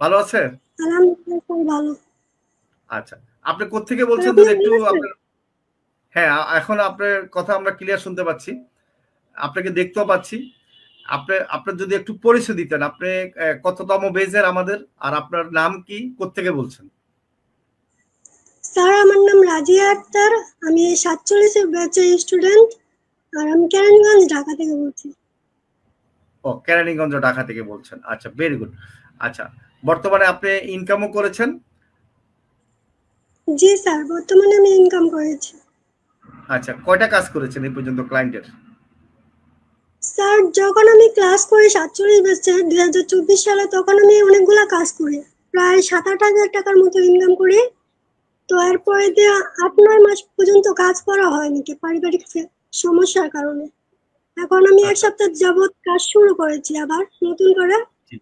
ভালো আছে? আলহামদুলিল্লাহ স্যার ভালো। আচ্ছা। আপনি কোত্থেকে স্যার বলছেন আপনি যদি একটু ভালো আছেন? আপনার হ্যাঁ, এখন আপনার কথা আমরা ক্লিয়ার শুনতে পাচ্ছি। আপনাকে দেখতেও পাচ্ছি। আপনার যদি একটু পরিচয় দিতেন, আপনি কততম বেজের আমাদের? আর আপনার নাম কি? কোত্থেকে বলছেন? স্যার আমার নাম রাজিয়া আক্তার। আমি 47 ব্যাচের স্টুডেন্ট। আর আমি কেরানীগঞ্জ ঢাকা থেকে বলছি। ও কেরানীগঞ্জ ঢাকা থেকে বলছেন। আচ্ছা, ভেরি গুড। আচ্ছা, বর্তমানে আপনি ইনকামও করেছেন? জি স্যার, বর্তমানে আমি ইনকাম করেছি। আচ্ছা, কয়টা কাজ করেছেন এই পর্যন্ত ক্লায়েন্টের? স্যার যখন আমি ক্লাস করি 47 ব্যাচে 2024 সালে, তখন আমি অনেকগুলা কাজ করি। প্রায় 7-8 হাজার টাকার মতো ইনকাম করি। তো আচ্ছা, এরপরে আচ্ছা। দিয়ে 8-9 মাস পর্যন্ত কাজ করা হয়নি কি পারিবারিক সমস্যার কারণে। এখন আমি এক আচ্ছা, আচ্ছা। সপ্তাহ যাবৎ কাজ শুরু করেছি আবার নতুন করে। জি।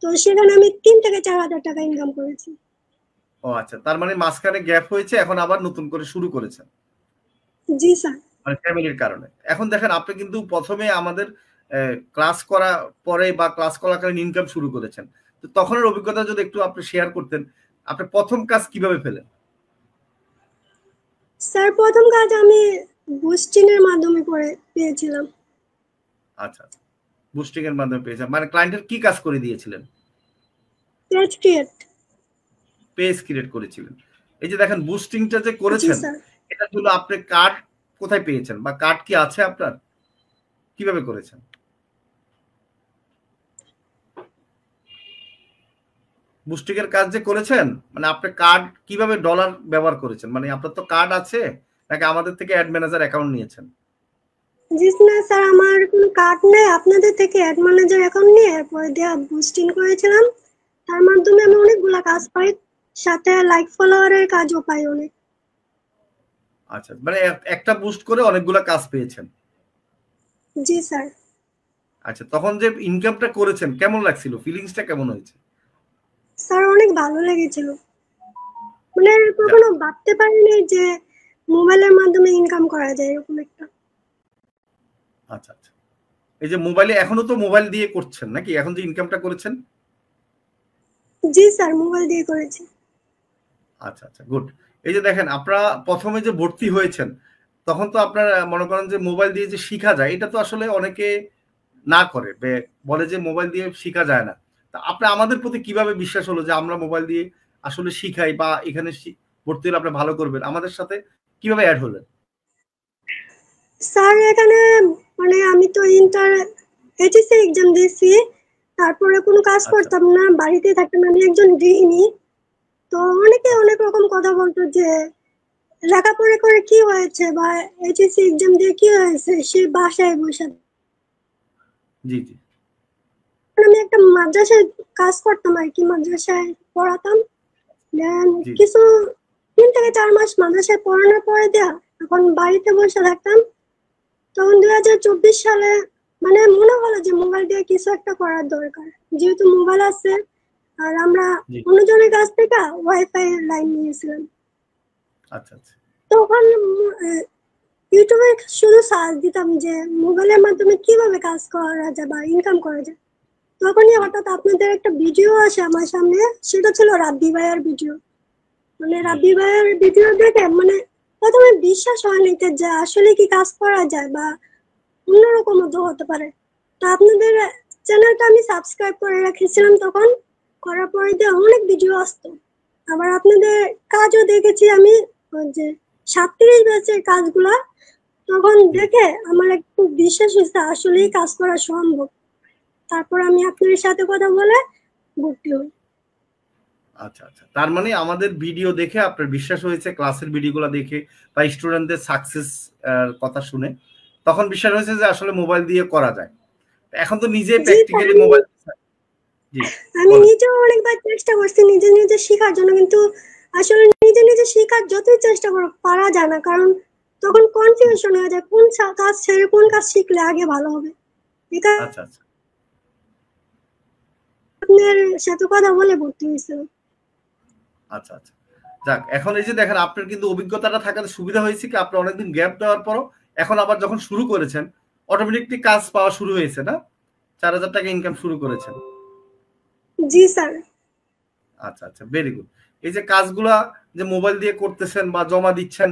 তো সেখানে আমি 3 থেকে 4 হাজার টাকা ইনকাম করেছি। ও আচ্ছা। তার মানে মাঝখানে গ্যাপ হয়েছে, এখন আবার নতুন করে শুরু করেছেন। জি স্যার। মানে ফ্যামিলির কারণে। এখন দেখেন আপনি কিন্তু ১ম এ আমাদের ক্লাস করা পরে বা ক্লাস চলাকালীন ইনকাম শুরু করেছেন। তো তখনের অভিজ্ঞতা যদি একটু আপনি শেয়ার করতেন, আপনি ১ম কাজ কিভাবে পেলেন? স্যার প্রথম কাজ আমি বুস্টিং এর মাধ্যমে করে পেয়েছিলাম। আচ্ছা, আচ্ছা। বুস্টিং এর মাধ্যমে পেয়েছেন। মানে ক্লায়েন্টের কি কাজ করে দিয়েছিলেন? Page create. পেজ ক্রিয়েট করেছিলেন। এই যে দেখেন বুস্টিংটা যে জি করেছেন, স্যার। এটার জন্য আপনি কার্ড কোথায় পেয়েছেন? বা কার্ড কি আছে আপনার? কিভাবে করেছেন? বুস্টিং এর কাজ যে করেছেন, মানে আপনি কার্ড কিভাবে ডলার ব্যবহার করেছেন? মানে আপনার তো কার্ড আছে, নাকি আমাদের থেকে অ্যাড ম্যানেজার অ্যাকাউন্ট নিয়েছেন? জি না স্যার, আমার কোনো কার্ড নেই। আপনাদের থেকে অ্যাড ম্যানেজার অ্যাকাউন্ট নিয়ে এরপরে দেওয়া বুস্টিং করেছিলাম। তার মাধ্যমে আমি অনেকগুলা কাজ পাই, সাথে লাইক ফলোয়ারের কাজও পাই অনেক। আচ্ছা, মানে একটা বুস্ট করে অনেকগুলা কাজ পেয়েছেন। জি স্যার। আচ্ছা, তখন যে ইনকামটা করেছেন কেমন লাগছিল? ফিলিংসটা কেমন হয়েছে? স্যার অনেক ভালো লেগেছিল। মানে যাক, কখনো ভাবতে পারিনি যে মোবাইলের মাধ্যমে ইনকাম করা যায় এরকম একটা। আচ্ছা, আচ্ছা। এই যে মোবাইলে এখনো তো মোবাইল দিয়ে করছেন নাকি? এখন যে ইনকামটা করেছেন? জি স্যার, মোবাইল দিয়ে করেছি। আচ্ছা, আচ্ছা, গুড। এই যে দেখেন আপনারা ১ম এ যে ভর্তি হয়েছেন, তখন তো আপনারা মনে করেন যে মোবাইল দিয়ে যে শিখা যায়, এটা তো আসলে অনেকে না করে। বলে যে মোবাইল দিয়ে শিখা যায় না। তা আপনি আমাদের প্রতি কিভাবে বিশ্বাস হলো যে আমরা মোবাইল দিয়ে আসলে শিখাই বা এখানে ভর্তি হলে আপনি ভালো করবেন? আমাদের সাথে কিভাবে এড হলেন? স্যার এখানে মানে আমি তো ইন্টার এইচএসসি এক্সাম দিয়েছি। তারপরে কোনো কাজ আচ্ছা, করতাম না, বাড়িতে থাকতাম। আমি একজন গৃহিণী। তো অনেকে আচ্ছা। অনেক রকম কথা বলতো যে লেখাপড়া করে কি হয়েছে বা এইচএসসি এক্সাম দিয়ে কি হয়েছে, সে বাসায় বসে। জি, জি, আমি একটা মাদ্রাসায় কাজ করতাম আর কি, মাদ্রাসায় পড়াতাম। দেন জি, কিছু 3 থেকে 4 মাস মাদ্রাসায় পড়ানোর পরে দেয়া এখন বাড়িতে বসে থাকতাম। তখন 2024 সালে মানে মনে হলো যে মোবাইল দিয়ে কিছু একটা করার দরকার, যেহেতু মোবাইল আছে। আর আমরা জি। অন্যজনের কাছ থেকে ওয়াইফাই লাইন নিয়েছিলাম। আচ্ছা, আচ্ছা। তখন ইউটিউবে শুধু সার্চ দিতাম যে মোবাইলের মাধ্যমে কিভাবে কাজ করা যায় বা ইনকাম করা যায়। তখনই জি, হঠাৎ আপনাদের একটা ভিডিও আসে আমার সামনে। সেটা ছিল রাব্বি ভাইয়ার ভিডিও। মানে জি, রাব্বি ভাইয়ার ভিডিও দেখে মানে প্রথমে বিশ্বাস হয়নি যে আসলে কি কাজ করা যায় বা অন্যরকম তো হতে পারে। তো আপনাদের চ্যানেলটা আমি সাবস্ক্রাইব করে রেখেছিলাম তখন। করার পরে দিয়ে অনেক ভিডিও আসতো। আবার আপনাদের কাজও দেখেছি আমি, ওই যে 37 ব্যাচের কাজগুলা। তখন জি। দেখে আমার একটু বিশ্বাস হয়েছে আসলেই কাজ করা সম্ভব। তারপর আমি আপনাদের সাথে কথা বলে ভর্তি হই। আচ্ছা, আচ্ছা। তার মানে আমাদের ভিডিও দেখে আপনার বিশ্বাস হয়েছে, ক্লাসের ভিডিওগুলো দেখে বা স্টুডেন্টদের সাকসেস কথা শুনে। তখন বিশ্বাস হয়েছে যে আসলে মোবাইল দিয়ে করা যায়। এখন তো নিজে জি স্যার, প্র্যাকটিক্যালি আমি মোবাইল জি, আমি বলেন। নিজেও অনেকবার চেষ্টা করছি নিজে নিজে শেখার জন্য, কিন্তু আসলে নিজে নিজে শেখার যতই চেষ্টা করো পারা যায় না। কারণ তখন কনফিউশন হয়ে যায় কোন কাজ ছেড়ে কোন কাজ শিখলে আগে ভালো হবে। এটা আচ্ছা, আচ্ছা, আপনার সাথে কথা বলে ভর্তি হয়েছিল। আচ্ছা, আচ্ছা। যাক, এখন এই যে দেখেন আপনার কিন্তু অভিজ্ঞতাটা থাকাতে সুবিধা হয়েছে কি আপনি অনেকদিন গ্যাপ দেওয়ার পরও এখন আবার যখন শুরু করেছেন, অটোমেটিকলি কাজ পাওয়া শুরু হয়েছে না? ৪,০০০ টাকা ইনকাম শুরু করেছেন। জি স্যার। আচ্ছা আচ্ছা, ভেরি গুড। এই যে কাজগুলা যে মোবাইল দিয়ে করতেছেন বা জমা দিচ্ছেন,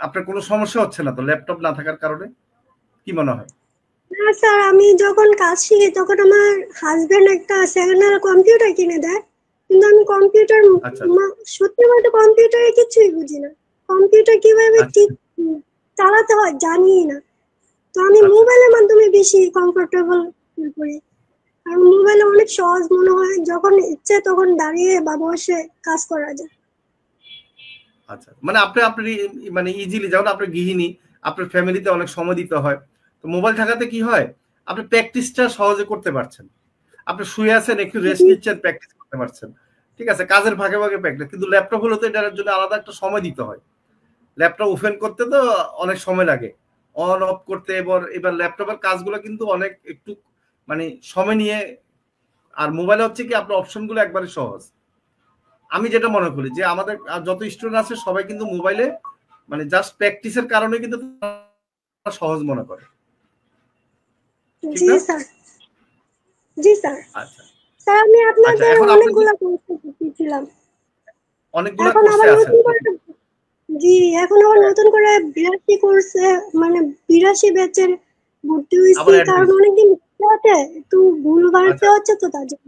আপনার কোনো সমস্যা হচ্ছে না তো ল্যাপটপ না থাকার কারণে? কি মনে হয়? না স্যার, আমি যখন কাজ শিখি তখন আমার হাজবেন্ড একটা সেকেন্ড হ্যান্ড কম্পিউটার কিনে দেয়, কিন্তু আমি কম্পিউটার আচ্ছা সত্যি বলতে কম্পিউটারে কিছুই বুঝি না। কম্পিউটার কিভাবে আচ্ছা চালাতে হয় জানি না। তো আমি আচ্ছা মোবাইলের মাধ্যমে বেশি কমফোর্টেবল ফিল করি। আর মোবাইলে অনেক সহজ মনে হয়, যখন ইচ্ছে তখন দাঁড়িয়ে বা বসে কাজ করা যায়। আচ্ছা, মানে আপনি মানে ইজিলি, যেমন আপনি গৃহিণী, আপনার ফ্যামিলিতে অনেক সময় দিতে হয়, তো মোবাইল থাকাতে কি হয়, আপনি প্র্যাকটিসটা সহজে করতে পারছেন। আপনি শুয়ে আছেন, একটু রেস্ট জি নিচ্ছেন, প্র্যাকটিস করতে পারছেন। ঠিক আছে, কাজের ভাগে ভাগে প্র্যাকটিস। কিন্তু ল্যাপটপ হলো তো এটার জন্য আলাদা একটা সময় দিতে হয়। ল্যাপটপ ওপেন করতে তো অনেক সময় লাগে, অন অফ করতে। এবার ল্যাপটপের কাজগুলো কিন্তু অনেক একটু মানে সময় নিয়ে। আর মোবাইলে হচ্ছে কি আপনার অপশনগুলো একবারে সহজ। আমি যেটা মনে করি যে আমাদের যত স্টুডেন্ট আছে সবাই কিন্তু মোবাইলে মানে জাস্ট প্র্যাকটিসের কারণে কিন্তু সহজ মনে করে, ঠিক জি না? স্যার। জি স্যার। আচ্ছা স্যার আমি আচ্ছা, আপনাদের এখন আপনি যে অনেকগুলা কোর্স শিখেছিলাম। অনেকগুলা এখন কোর্সে আবার আছেন, নতুন করে, জি, এখন আবার নতুন করে 82 কোর্সে, মানে 82 ব্যাচের ভর্তি হয়েছি, আবার কারণ অ্যাডমিশন। অনেকদিন হাতে একটু ভুল আচ্ছা বাড়তে হচ্ছে তো তার জন্য।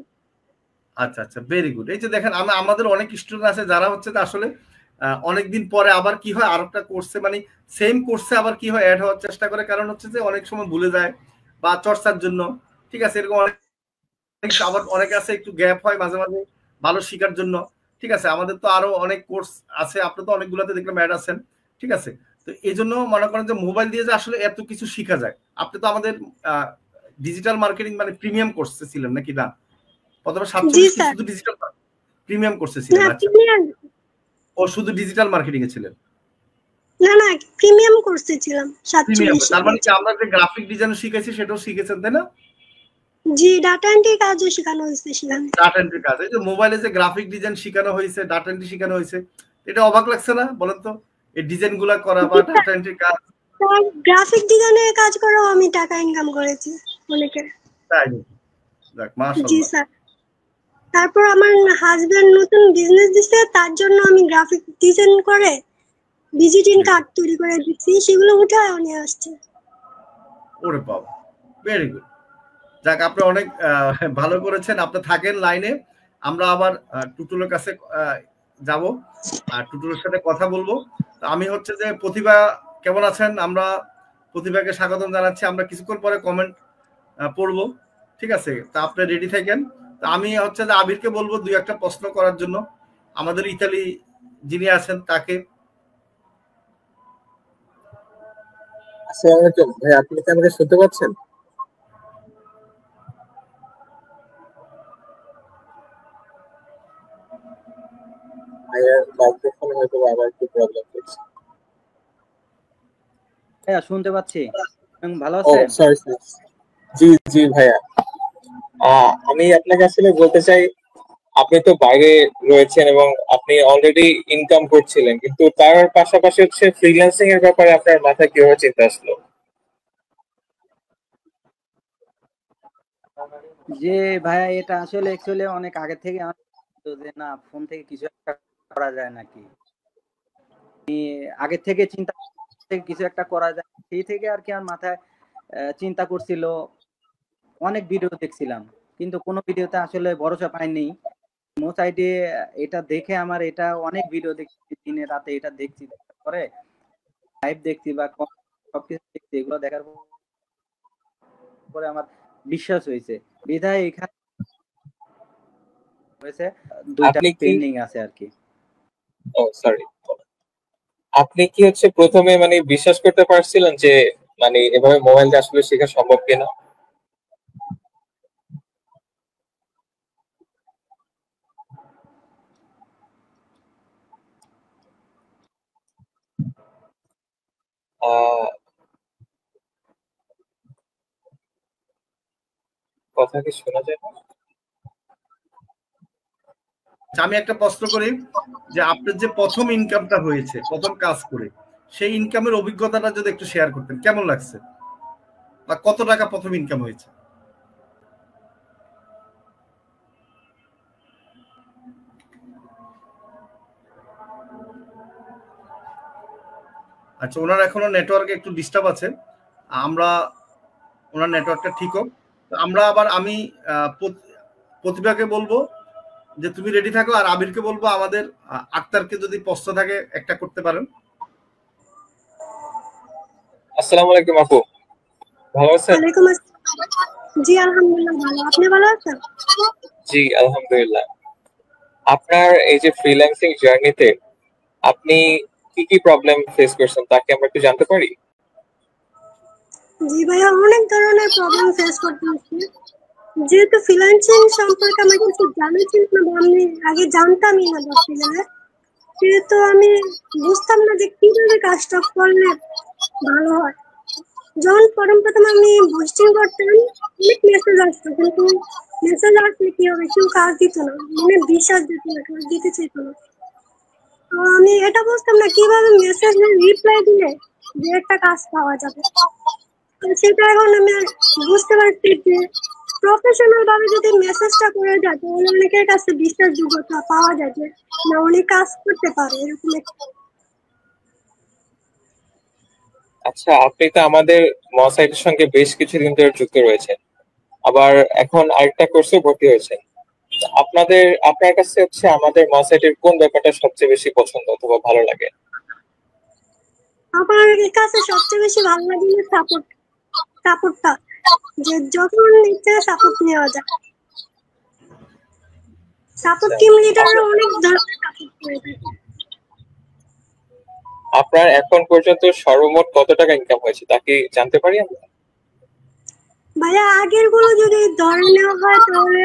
আচ্ছা আচ্ছা, ভেরি গুড। এই যে দেখেন আমাদের অনেক স্টুডেন্ট আছে যারা হচ্ছে যে আসলে অনেকদিন পরে আবার কি হয় আরেকটা কোর্সে মানে সেম কোর্সে আবার কি হয় অ্যাড হওয়ার চেষ্টা করে, কারণ হচ্ছে যে অনেক সময় ভুলে যায় বা চর্চার জন্য। ঠিক আছে, এরকম অনেক। আবার অনেকে আছে একটু গ্যাপ হয় মাঝে মাঝে ভালো শিখার জন্য। ঠিক আছে, আমাদের তো আরো অনেক কোর্স আছে, আপনি তো অনেকগুলোতে দেখলাম অ্যাড আছেন। ঠিক আছে, তো এই জন্য মনে করেন যে মোবাইল দিয়ে যে আসলে এত কিছু শিখা যায়। আপনি তো আমাদের ডিজিটাল মার্কেটিং মানে প্রিমিয়াম কোর্সে ছিলেন নাকি না? অথবা জি 47 কি স্যার। শুধু ডিজিটাল প্রিমিয়াম কোর্সে না ছিলেন? আচ্ছা, প্রিমিয়াম, ও শুধু ডিজিটাল মার্কেটিং এ ছিলেন? না না, প্রিমিয়াম কোর্সে ছিলাম প্রিমিয়াম, 47 তার মানে ব্যাচ। কি আমরা যে গ্রাফিক ডিজাইন শিখেছি সেটাও শিখেছেন তাই না? জি, ডাটা এন্ট্রি কাজও শেখানো হয়েছে সেখানে। ডাটা এন্ট্রি কাজ, এই যে মোবাইলে যে গ্রাফিক ডিজাইন শেখানো হয়েছে, ডাটা এন্ট্রি শেখানো হয়েছে, এটা অবাক লাগছে না বলেন তো? এই ডিজাইন গুলা করা বা জি স্যার। ডাটা এন্ট্রি কাজ। স্যার, গ্রাফিক ডিজাইনের কাজ করেও আমি টাকা ইনকাম করেছি অনেকের। তাই নাকি? যাক জি মাশাআল্লাহ। স্যার। তারপর আমার হাজবেন্ড নতুন বিজনেস দিছে, তার জন্য আমি গ্রাফিক ডিজাইন করে ভিজিটিং জি জি। কার্ড তৈরি করে দিচ্ছি, সেগুলো উঠায়ও নিয়ে আসছে। ওরে বাবা, ভেরি গুড। যাক, আপনি অনেক ভালো করেছেন। আপনি থাকেন লাইনে, আমরা আবার টুটুলের কাছে যাব আর টুটুলের সাথে কথা বলবো। তো আমি হচ্ছে যে প্রতিভা কেমন আছেন, আমরা প্রতিভাকে স্বাগতম জানাচ্ছি। আমরা কিছুক্ষণ পরে কমেন্ট পড়বো। ঠিক আছে, তা আপনি রেডি থাকেন। তা আমি হচ্ছে যে আবিরকে বলবো দুই একটা প্রশ্ন করার জন্য আমাদের ইতালি যিনি আছেন তাকে। আসসালামু আলাইকুম ভাই, আপনি কি আমাকে শুনতে পাচ্ছেন? ভাইয়ার মাইক্রোফোনে হয়তো আবার একটু প্রবলেম হচ্ছে। হ্যাঁ, শুনতে পাচ্ছি। ভালো ও আছেন? Sorry sir. জি জি ভাইয়া, আমি আপনাকে আসলে বলতে চাই, আপনি তো বাইরে রয়েছেন এবং আপনি অলরেডি ইনকাম করছিলেন, কিন্তু তার পাশাপাশি হচ্ছে ফ্রিল্যান্সিং এর ব্যাপারে আপনার মাথায় কিভাবে চিন্তা আসলো? যে ভাইয়া, এটা আসলে অ্যাকচুয়ালি অনেক আগে থেকে আমার তো যে না, ফোন থেকে কিছু একটা করা যায় নাকি, আগে থেকে চিন্তা থেকে কিছু একটা করা যায়, সেই থেকে আর কি আমার মাথায় চিন্তা করছিল। অনেক ভিডিও দেখছিলাম, কিন্তু কোনো ভিডিওতে আসলে ভরসা পাইনি। সাইডে এটা দেখে আমার এটা অনেক ভিডিও দেখছি, দিনে রাতে এটা দেখছি, দেখার পরে লাইভ দেখছি বা সবকিছু দেখছি, এগুলো দেখার পরে আমার বিশ্বাস হয়েছে। বিধায় এখানে হয়েছে, দুইটা আপনি কি, পেন্ডিং আছে আর কি। ও সরি, আপনি কি হচ্ছে প্রথমে মানে বিশ্বাস করতে পারছিলেন যে মানে এভাবে মোবাইল দিয়ে আসলে শেখা সম্ভব কিনা? আহ কথা কি শোনা যায় না? আচ্ছা, আমি একটা প্রশ্ন করি যে আপনার যে প্রথম ইনকামটা হয়েছে প্রথম কাজ করে, সেই ইনকামের অভিজ্ঞতাটা যদি একটু শেয়ার করতেন কেমন লাগছে, বা কত টাকা প্রথম ইনকাম হয়েছে? আচ্ছা, ওনার এখনো নেটওয়ার্কে একটু ডিস্টার্ব আছে, আমরা ওনার নেটওয়ার্কটা ঠিক হোক। আমরা আবার আমি প্রতিভাকে বলবো যে তুমি রেডি থাকো, আর আবিরকে বলবো আমাদের আক্তারকে যদি প্রশ্ন থাকে একটা করতে পারেন। আসসালামু আলাইকুম আপু, ভালো আছেন? ওয়ালাইকুম আসসালাম। জি আলহামদুলিল্লাহ ভালো, আপনি ভালো আছেন? জি আলহামদুলিল্লাহ। আপনার এই যে ফ্রিল্যান্সিং জার্নিতে আপনি কি কি প্রবলেম ফেস করছেন তা কি আমরা একটু জানতে পারি? জি ভাইয়া, অনেক ধরনের প্রবলেম ফেস করতে হচ্ছে। যেহেতু ফ্রিল্যান্সিং সম্পর্কে আমার কিছু জানা ছিল না, বা আমি আগে জানতামই না বলতে গেলে, সেহেতু আমি বুঝতাম না যে কিভাবে কাজটা করলে ভালো হয়। যখন প্রথম আমি পোস্টিং করতাম, অনেক মেসেজ আসতো, কিন্তু মেসেজ আসলে কি হবে, কেউ কাজ দিত না, মানে বিশ্বাস দিত না, কাজ দিতে চাইতো না। তো আমি এটা বুঝতাম না কিভাবে মেসেজ রিপ্লাই দিলে যে একটা কাজ পাওয়া যাবে। তো সেটা এখন আমি বুঝতে পারছি যে প্রফেশনাল ভাবে যদি মেসেজটা করে যায় তাহলে অনেকের কাছে বিশ্বাসযোগ্যতা পাওয়া যায় যে না, অনেক কাজ করতে পারে এরকম আচ্ছা, আপনি তো আমাদের মসাইটের সঙ্গে বেশ কিছুদিন ধরে যুক্ত রয়েছেন, আবার এখন আরেকটা কোর্সে ভর্তি হয়েছেন। আপনার কাছে হচ্ছে আমাদের মসাইটের কোন ব্যাপারটা সবচেয়ে বেশি পছন্দ অথবা ভালো লাগে? আমার কাছে সবচেয়ে বেশি ভালো লাগে সাপোর্টটা, যে যখন ইচ্ছে সাপোর্ট নেওয়া যায়। সাপোর্ট টিম লিডাররা অনেক ধরনের সাপোর্ট করে থাকে। আপনার এখন পর্যন্ত সর্বমোট কত টাকা ইনকাম হয়েছে তা কি জানতে পারি আমরা? ভাইয়া আগের গুলো যদি ধরে নেওয়া হয় তাহলে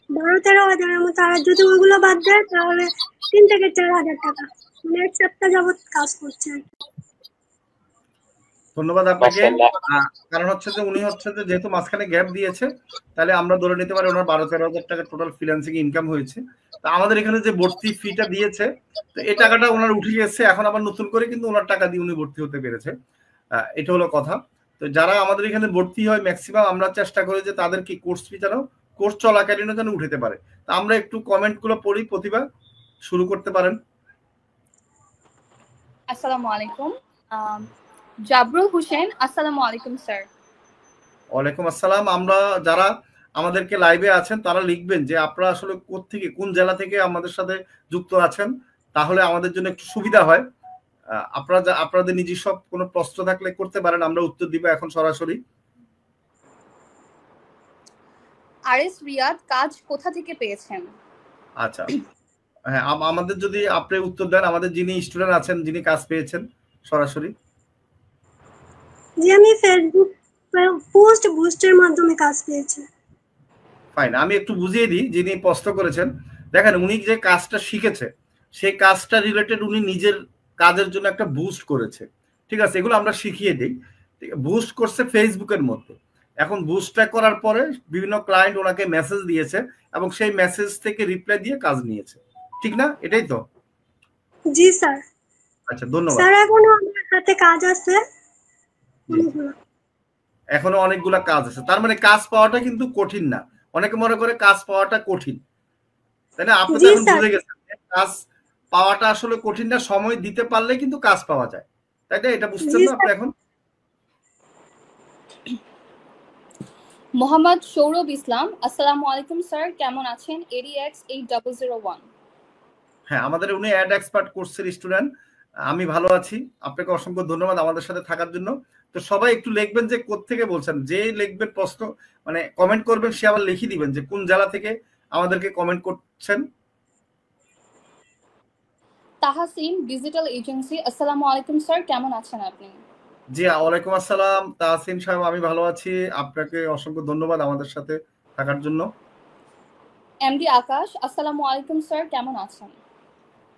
12-13 হাজারের মতো, আর যদি ওইগুলো বাদ দেয় তাহলে 3 থেকে 4 হাজার টাকা, মানে 1 সপ্তাহ যাবত কাজ করছে। ধন্যবাদ আপনাকে। মাশাআল্লাহ। কারণ হচ্ছে যে উনি হচ্ছে যে যেহেতু মাঝখানে গ্যাপ দিয়েছে, তাহলে আমরা ধরে নিতে পারি ওনার 12-13 হাজার টাকা টোটাল ফ্রিল্যান্সিং ইনকাম হয়েছে। তা আমাদের এখানে যে ভর্তি ফিটা দিয়েছে, তো এই টাকাটা ওনার উঠে গেছে, এখন আবার নতুন করে কিন্তু ওনার টাকা দিয়ে উনি ভর্তি হতে পেরেছে। এটা হলো কথা। তো যারা আমাদের এখানে ভর্তি হয় ম্যাক্সিমাম আমরা চেষ্টা করি যে তাদেরকে কোর্স ফি যেন কোর্স চলাকালীনও যেন উঠাতে পারে। তা আমরা একটু কমেন্ট গুলো পড়ি, প্রতিভা শুরু করতে পারেন। আসসালামু আলাইকুম। জাবরুল হোসেন, আসসালামু আলাইকুম স্যার। ওয়ালাইকুম আসসালাম। আমরা যারা আমাদেরকে লাইভে আছেন তারা লিখবেন যে আপনারা আসলে কোত্থেকে, কোন জেলা থেকে আমাদের সাথে যুক্ত আছেন, তাহলে আমাদের জন্য একটু সুবিধা হয়। আপনাদের নিজস্ব কোনো প্রশ্ন থাকলে করতে পারেন, আমরা উত্তর দিব এখন সরাসরি। আরএস রিয়াদ, কাজ কোথা থেকে পেয়েছেন? আচ্ছা, হ্যাঁ, আমাদের যদি আপনি উত্তর দেন, আমাদের যিনি স্টুডেন্ট আছেন, যিনি কাজ পেয়েছেন সরাসরি। যে আমি ফেসবুক পোস্ট বুস্টের মাধ্যমে কাজ পেয়েছি। ফাইন, আমি একটু বুঝিয়ে দিই যিনি প্রশ্ন করেছেন। দেখেন, উনি যে কাজটা শিখেছে সেই কাজটা রিলেটেড উনি নিজের কাজের জন্য একটা বুস্ট করেছে, ঠিক আছে? এগুলো আমরা শিখিয়ে দিই। বুস্ট করছে ফেসবুকের মধ্যে। এখন বুস্টটা করার পরে বিভিন্ন ক্লায়েন্ট ওনাকে মেসেজ দিয়েছে এবং সেই মেসেজ থেকে রিপ্লাই দিয়ে কাজ নিয়েছে, ঠিক না? এটাই তো? জি স্যার। আচ্ছা, ধন্যবাদ। স্যার এখনো আমার হাতে কাজ আছে অনেকগুলো। এখনো অনেকগুলা কাজ আছে, তার মানে কাজ পাওয়াটা কিন্তু কঠিন না। অনেকে মনে করে কাজ পাওয়াটা কঠিন, তাই না? আপনি তো জি এখন স্যার। বুঝে গেছেন কাজ পাওয়াটা আসলে কঠিন না, সময় দিতে পারলে কিন্তু কাজ পাওয়া যায়, তাই না? এটা বুঝছেন জি না আপনি এখন? মোহাম্মদ সৌরভ ইসলাম, আসসালামু আলাইকুম স্যার, কেমন আছেন? ADX 8001। হ্যাঁ, আমাদের উনি অ্যাড এক্সপার্ট কোর্সের স্টুডেন্ট। আমি ভালো আছি, আপনাকে অসংখ্য ধন্যবাদ আমাদের সাথে থাকার জন্য। তো সবাই একটু লিখবেন যে কোত্থেকে বলছেন, যে লিখবেন প্রশ্ন মানে কমেন্ট করবেন সে আবার লিখে দিবেন যে কোন জেলা থেকে আমাদেরকে কমেন্ট করছেন। তাহাসিন ডিজিটাল এজেন্সি, আসসালামু আলাইকুম স্যার, কেমন আছেন আপনি? জি ওয়ালাইকুম আসসালাম তাহসিন সাহেব, আমি ভালো আছি, আপনাকে অসংখ্য ধন্যবাদ আমাদের সাথে থাকার জন্য। এমডি আকাশ, আসসালামু আলাইকুম স্যার, কেমন আছেন?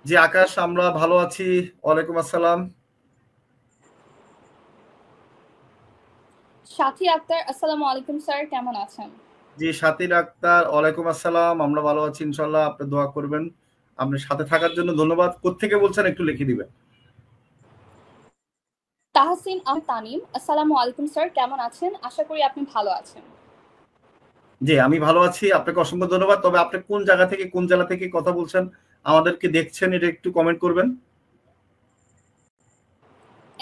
জি আকাশ, আমরা ভালো আছি, ওয়ালাইকুম আসসালাম। সাথী আক্তার, আসসালামু আলাইকুম স্যার, কেমন আছেন? জি সাথীর আক্তার, ওয়ালাইকুম আসসালাম, আমরা ভালো আছি ইনশাল্লাহ, আপনি দোয়া করবেন। আপনি সাথে থাকার জন্য ধন্যবাদ। কোত্থেকে বলছেন একটু লিখে দিবেন। তাহসিন তানিম, আসসালামু আলাইকুম স্যার, কেমন আছেন? আশা করি আপনি ভালো আছেন। জি আমি ভালো আছি, আপনাকে অসংখ্য ধন্যবাদ। তবে আপনি কোন জায়গা থেকে, কোন জেলা থেকে কথা বলছেন, আমাদেরকে দেখছেন, এটা একটু কমেন্ট করবেন।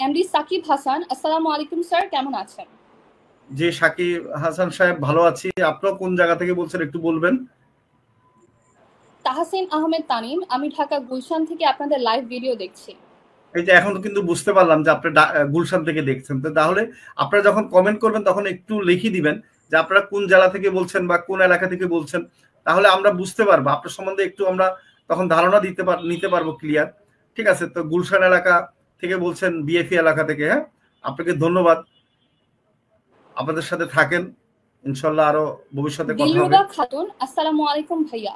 এমডি সাকিব হাসান, আসসালামু আলাইকুম স্যার, কেমন আছেন? জি সাকিব হাসান সাহেব, ভালো আছি। আপনারা কোন জায়গা থেকে বলছেন একটু বলবেন? তাহসিন আহমেদ তানিম, আমি ঢাকা গুলশান থেকে আপনাদের লাইভ ভিডিও দেখছি। এই যে এখন কিন্তু বুঝতে পারলাম যে আপনি গুলশান থেকে দেখছেন। তো তাহলে আপনারা যখন কমেন্ট করবেন তখন একটু লিখে দিবেন যে আপনারা কোন জেলা থেকে বলছেন বা কোন এলাকা থেকে বলছেন, তাহলে আমরা বুঝতে পারবো আপনার সম্বন্ধে একটু আমরা তখন ধারণা নিতে পারবো ক্লিয়ার। ঠিক আছে, তো গুলশান এলাকা থেকে বলছেন, বিএফি এলাকা থেকে। হ্যাঁ, আপনাকে ধন্যবাদ, আপনাদের সাথে থাকেন, ইনশাল্লাহ আরো ভবিষ্যতে কথা হবে। দিলরুবা খাতুন, আসসালামু আলাইকুম ভাইয়া।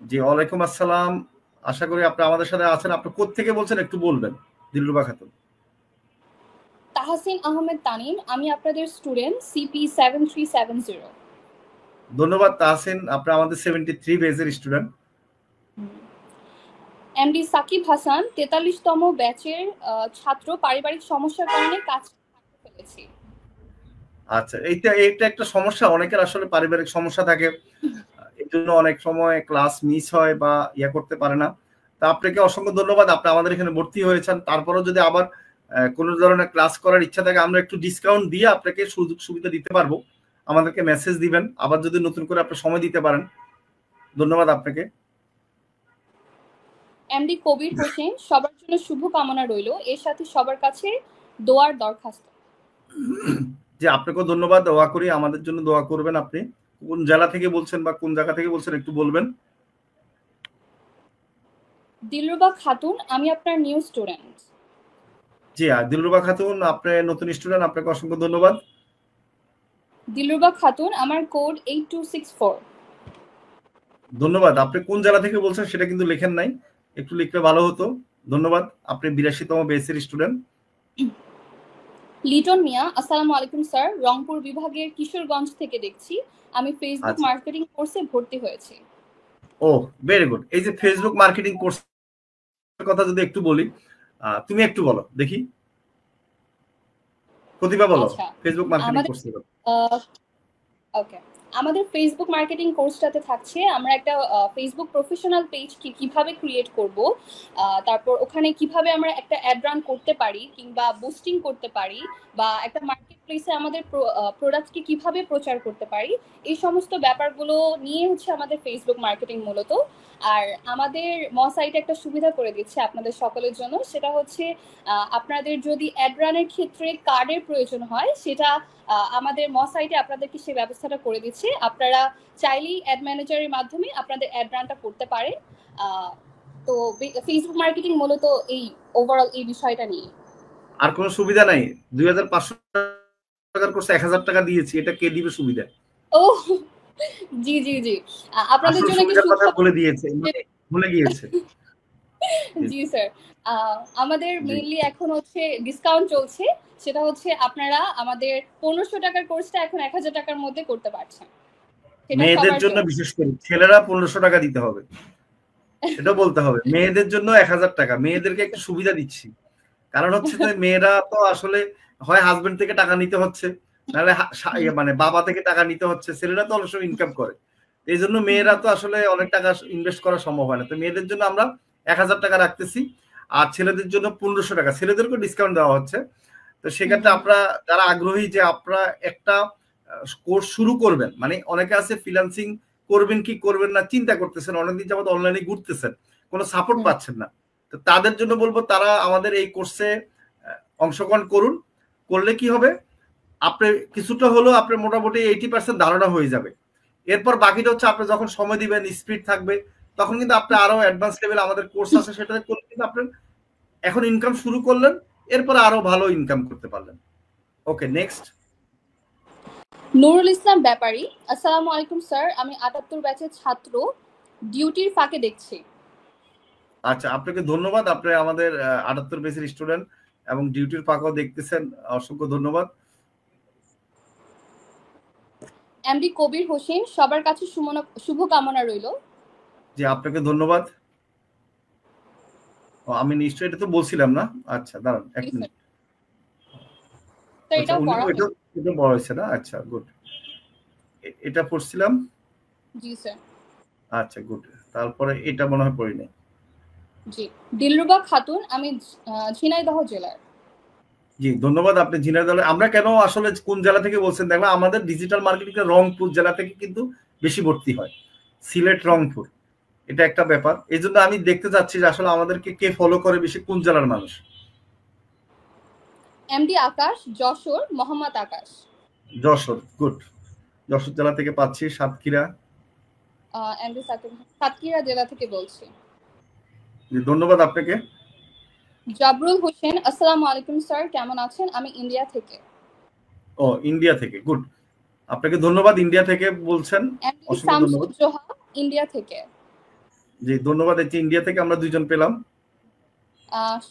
জি ওয়ালাইকুম আসসালাম, আশা করি আপনি আমাদের সাথে আছেন। আপনি কোত্থেকে বলছেন একটু বলবেন? দিলরুবা খাতুন। তাহসিন আহমেদ তানিম, আমি আপনাদের স্টুডেন্ট সিপি 7370। ধন্যবাদ তাহসিন, আপনি আমাদের 73 বেজের স্টুডেন্ট। এমডি সাকিব হাসান, 43তম ব্যাচের ছাত্র, পারিবারিক সমস্যার কারণে কাজ ফেলেছি। আচ্ছা, এটা একটা সমস্যা, অনেকের আসলে পারিবারিক সমস্যা থাকে, এই জন্য অনেক সময় ক্লাস মিস হয় বা ইয়া করতে পারে না। তা আপনাকে অসংখ্য ধন্যবাদ, আপনি আমাদের এখানে ভর্তি হয়েছেন। তারপরেও যদি আবার কোনো ধরনের ক্লাস করার ইচ্ছা থাকে, আমরা একটু ডিসকাউন্ট দিয়ে আপনাকে সুযোগ সুবিধা দিতে পারবো। আমাদেরকে মেসেজ দিবেন, আবার যদি নতুন করে আপনি সময় দিতে পারেন। ধন্যবাদ আপনাকে। এমডি কবির হোসেন, সবার জন্য শুভ কামনা রইল, এর সাথে সবার কাছে দোয়ার দরখাস্ত। যে আপনাকেও ধন্যবাদ, দোয়া করি, আমাদের জন্য দোয়া করবেন। আপনি কোন জেলা থেকে বলছেন বা কোন জায়গা থেকে বলছেন একটু বলবেন? দিলরুবা খাতুন, আমি আপনার নিউ স্টুডেন্ট। জি দিলরুবা খাতুন, আপনি নতুন স্টুডেন্ট, আপনাকে অসংখ্য ধন্যবাদ। দিলরুবা খাতুন, আমার কোড 8264। ধন্যবাদ। আপনি কোন জেলা থেকে বলছেন সেটা কিন্তু লেখেন নাই, একটু লিখলে ভালো হতো। ধন্যবাদ। আপনি 82তম বেসের স্টুডেন্ট। লিটন মিয়া, আসসালামু আলাইকুম স্যার, রংপুর বিভাগের কিশোরগঞ্জ থেকে দেখছি, আমি ফেসবুক মার্কেটিং কোর্সে ভর্তি হয়েছি। ও ভেরি গুড। এই যে ফেসবুক মার্কেটিং কোর্স কথা যদি একটু বলি, তুমি একটু বলো দেখি, প্রতিভা বলো ফেসবুক মার্কেটিং কোর্সের কথা। ওকে, আমাদের ফেসবুক মার্কেটিং কোর্সটাতে থাকছে আমরা একটা ফেসবুক প্রফেশনাল পেজ কিভাবে ক্রিয়েট করব, তারপর ওখানে কিভাবে আমরা একটা অ্যাড রান করতে পারি কিংবা বুস্টিং করতে পারি, বা একটা মার্কেট প্লেসে আমাদের প্রোডাক্টকে কিভাবে প্রচার করতে পারি, এই সমস্ত ব্যাপারগুলো নিয়ে হচ্ছে আমাদের ফেসবুক মার্কেটিং মূলত। আর আমাদের সাইটে একটা সুবিধা করে দিচ্ছে আপনাদের সকলের জন্য, সেটা হচ্ছে আপনাদের যদি অ্যাড রানের ক্ষেত্রে কার্ডের প্রয়োজন হয়, সেটা আমাদের সাইটে আপনাদেরকে সেই ব্যবস্থাটা করে দিচ্ছে। আপনারা চাইলেই অ্যাড ম্যানেজারের মাধ্যমে আপনাদের অ্যাড রানটা করতে পারেন। তো ফেসবুক মার্কেটিং মূলত এই ওভারঅল এই বিষয়টা নিয়ে। আর কোনো সুবিধা নাই? 2500 টাকার কোর্সে 1000 টাকা দিয়েছি, এটা কে দিবে সুবিধা? ও জি জি জি, আপনাদের জন্য কি কথা বলে দিয়েছে, ভুলে গিয়েছে। জি স্যার, আমাদের মেইনলি এখন হচ্ছে ডিসকাউন্ট চলছে, সেটা হচ্ছে আপনারা আমাদের 1500 টাকার কোর্সটা এখন 1000 টাকার মধ্যে করতে পারছেন। মেয়েদের জন্য বিশেষ করে, ছেলেরা 1500 টাকা দিতে হবে, এটা বলতে হবে। মেয়েদের জন্য 1000 টাকা, মেয়েদেরকে একটু সুবিধা দিচ্ছি। কারণ হচ্ছে যে মেয়েরা তো আসলে হয় হাজবেন্ড থেকে টাকা নিতে হচ্ছে, নাহলে মানে বাবা থেকে টাকা নিতে হচ্ছে। ছেলেরা তো অনেক সময় ইনকাম করে, এই জন্য মেয়েরা তো আসলে অনেক টাকা ইনভেস্ট করা সম্ভব হয় না। তো মেয়েদের জন্য আমরা 1000 টাকা রাখতেছি, আর ছেলেদের জন্য 1500 টাকা, ছেলেদেরকেও ডিসকাউন্ট দেওয়া হচ্ছে। তো সেক্ষেত্রে আপনারা যারা আগ্রহী যে আপনারা একটা কোর্স শুরু করবেন, মানে অনেকে আছে ফ্রিল্যান্সিং করবেন কি করবেন না চিন্তা করতেছেন, অনেকদিন যাবত অনলাইনে ঘুরতেছেন, কোনো সাপোর্ট পাচ্ছেন না, তো তাদের জন্য বলবো তারা আমাদের এই কোর্সে অংশগ্রহণ করুন। করলে কি হবে, আপনি কিছুটা হলেও আপনার মোটামুটি 80% ধারণা হয়ে যাবে। এরপর বাকিটা হচ্ছে আপনি যখন সময় দিবেন, স্পিড থাকবে, তখন কিন্তু আপনি আরো অ্যাডভান্স লেভেল আমাদের কোর্স আছে, সেটাতে করলে কিন্তু আপনি এখন ইনকাম শুরু করলেন, এরপর আরো ভালো ইনকাম করতে পারলেন। ওকে, নেক্সট। নুরুল ইসলাম ব্যাপারী, আসসালামু আলাইকুম স্যার, আমি 78 ব্যাচের ছাত্র, ডিউটির ফাঁকে দেখছি। আচ্ছা, আপনাকে ধন্যবাদ, আপনি আমাদের 78 ব্যাচের স্টুডেন্ট এবং ডিউটির ফাঁকেও দেখতেছেন, অসংখ্য ধন্যবাদ। এমডি কবির হোসেন, সবার কাছে শুভ কামনা রইল। জি আপনাকে ধন্যবাদ। আমি নিশ্চয়ই এটা তো বলছিলাম না? আচ্ছা দাঁড়ান এক মিনিট, এটা বড় হয়েছে না? আচ্ছা গুড, এটা পড়ছিলাম। জি স্যার। আচ্ছা গুড, তারপরে এটা মনে হয় পড়ি নাই। জি, দিলরুবা খাতুন, আমি ঝিনাইদহ জেলার। জি ধন্যবাদ। আপনি ঝিনাইদহ, আমরা কেন আসলে কোন জেলা থেকে বলছেন দেখলাম, আমাদের ডিজিটাল মার্কেটিং রংপুর জেলা থেকে কিন্তু বেশি ভর্তি হয়, সিলেট রংপুর, এটা একটা ব্যাপার। এই জন্য আমি দেখতে চাচ্ছি যে আসলে আমাদেরকে কে ফলো করে বেশি, কোন জেলার মানুষ। এমডি আকাশ, যশোর, মোহাম্মদ আকাশ। যশোর, গুড। যশোর জেলা থেকে পাচ্ছি। সাতক্ষীরা, এমডি সাতক্ষীরা জেলা থেকে বলছি। ধন্যবাদ আপনাকে। জাবরুল হোসেন, আসসালামু আলাইকুম স্যার, কেমন আছেন? আমি ইন্ডিয়া থেকে। ও ইন্ডিয়া থেকে, গুড, আপনাকে ধন্যবাদ। ইন্ডিয়া থেকে বলছেন, এমডি অসংখ্য ধন্যবাদ। শামসুজ্জোহা, ইন্ডিয়া থেকে। জি ধন্যবাদ। এই যে ইন্ডিয়া থেকে আমরা দুইজন পেলাম।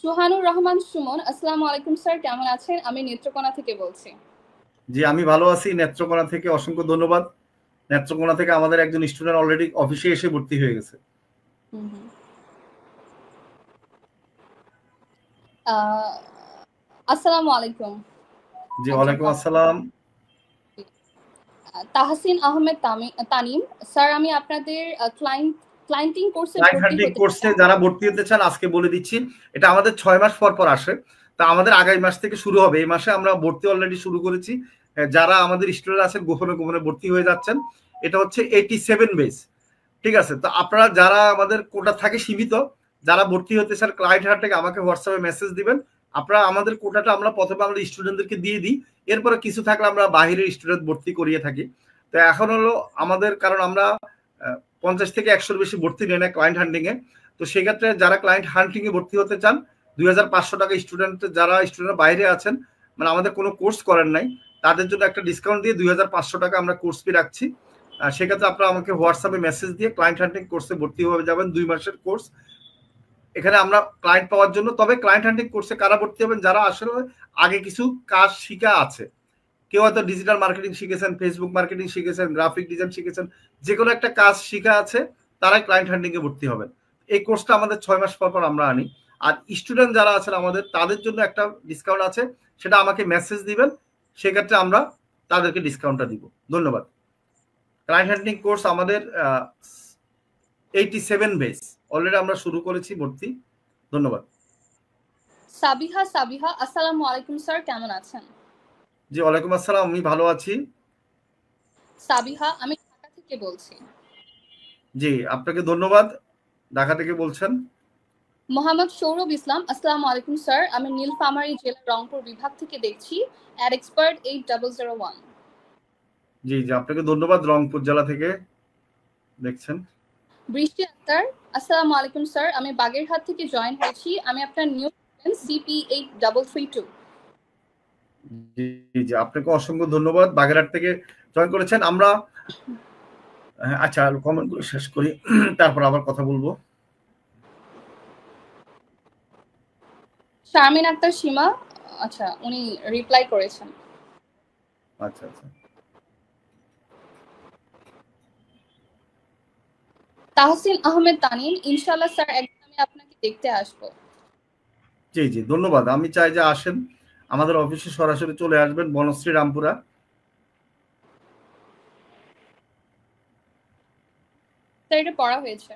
সুহানুর রহমান সুমন, আসসালামু আলাইকুম স্যার, কেমন আছেন? আমি নেত্রকোনা থেকে বলছি। জি আমি ভালো আছি, নেত্রকোনা থেকে, অসংখ্য ধন্যবাদ। নেত্রকোনা থেকে আমাদের একজন স্টুডেন্ট অলরেডি অফিসে এসে ভর্তি হয়ে গেছে। আসসালামু আলাইকুম। জি ওয়ালাইকুম আসসালাম। তাহসিন আহমেদ তানিম, স্যার আমি আপনাদের ক্লায়েন্টিং কোর্সে যারা ভর্তি হতে চান আজকে বলে দিচ্ছি, এটা আমাদের 6 মাস পর পর আসে। তা আমাদের আগামী মাস থেকে শুরু হবে। এই মাসে আমরা ভর্তি অলরেডি শুরু করেছি। যারা আমাদের স্টুডেন্ট আছেন গোপনে গোপনে ভর্তি হয়ে যাচ্ছেন। এটা হচ্ছে 87 বেস, ঠিক আছে? তো আপনারা যারা আমাদের কোটা থাকে সীমিত, যারা ভর্তি হতে চান ক্লায়েন্ট হার থেকে আমাকে হোয়াটসঅ্যাপে মেসেজ দিবেন। আপনারা আমাদের কোটাটা আমরা প্রথমে আমাদের স্টুডেন্টদেরকে দিয়ে দিই, এরপরে কিছু থাকলে আমরা বাহিরের স্টুডেন্ট ভর্তি করিয়ে থাকি। তো এখন হলো আমাদের, কারণ আমরা 50 থেকে 100 বেশি ভর্তি নেই না ক্লায়েন্ট হান্টিং এ। তো সেক্ষেত্রে যারা ক্লায়েন্ট হান্টিং এ ভর্তি হতে চান 2500 টাকা স্টুডেন্ট, যারা স্টুডেন্ট বাইরে আছেন মানে আমাদের কোনো কোর্স করেন নাই, তাদের জন্য একটা ডিসকাউন্ট দিয়ে 2500 টাকা আমরা কোর্স ফি রাখছি। সেক্ষেত্রে আপনারা আমাকে হোয়াটসঅ্যাপে মেসেজ দিয়ে ক্লায়েন্ট হান্টিং কোর্সে ভর্তি হয়ে যাবেন। 2 মাসের কোর্স এখানে আমরা ক্লায়েন্ট পাওয়ার জন্য। তবে ক্লায়েন্ট হান্টিং কোর্সে কারা ভর্তি হবেন? যারা আসলে আগে কিছু কাজ শিখা আছে। কেউ হয়তো ডিজিটাল মার্কেটিং শিখেছেন, ফেসবুক মার্কেটিং শিখেছেন, গ্রাফিক ডিজাইন শিখেছেন, যে কোনো একটা কাজ শিখা আছে, তারাই ক্লায়েন্ট হান্টিং এ ভর্তি হবেন। এই কোর্সটা আমাদের 6 মাস পর পর আমরা আনি। আর স্টুডেন্ট যারা আছেন আমাদের, তাদের জন্য একটা ডিসকাউন্ট আছে, সেটা আমাকে মেসেজ দিবেন, সেক্ষেত্রে আমরা তাদেরকে ডিসকাউন্টটা দিব। ধন্যবাদ। ক্লায়েন্ট হান্টিং কোর্স আমাদের 87 বেস অলরেডি আমরা শুরু করেছি ভর্তি। ধন্যবাদ। সাবিহা, আসসালামু আলাইকুম স্যার, কেমন আছেন? জি ওয়ালাইকুম আসসালাম, আমি ভালো আছি। সাবিহা, আমি ঢাকা থেকে বলছি। জি আপনাকে ধন্যবাদ। ঢাকা থেকে বলছেন। মোহাম্মদ সৌরভ ইসলাম, আসসালামু আলাইকুম স্যার, আমি নীলফামারী জেলা রংপুর বিভাগ থেকে দেখছি, অ্যাড এক্সপার্ট 8001। জি জি আপনাকে ধন্যবাদ, রংপুর জেলা থেকে দেখছেন। বৃষ্টি আক্তার, আসসালামু আলাইকুম স্যার, আমি বাগেরহাট থেকে জয়েন হয়েছি, আমি আপনার নিউ সিপি 8332। জি জি আপনাকে অসংখ্য ধন্যবাদ, বাগেরহাট থেকে জয়েন করেছেন। আমরা আচ্ছা কমেন্টগুলো শেষ করি, তারপর আবার কথা বলবো। শারমিন আক্তার সীমা, আচ্ছা উনি রিপ্লাই করেছেন। আচ্ছা আচ্ছা। তাহসিন আহমেদ তানিম, ইনশাআল্লাহ স্যার একদিন আমি আপনাকে দেখতে আসবো। জি জি ধন্যবাদ। আমি চাই যে আসেন, আমাদের অফিসে সরাসরি চলে আসবেন, বনশ্রী রামপুরা। স্যার এটা পড়া হয়েছে।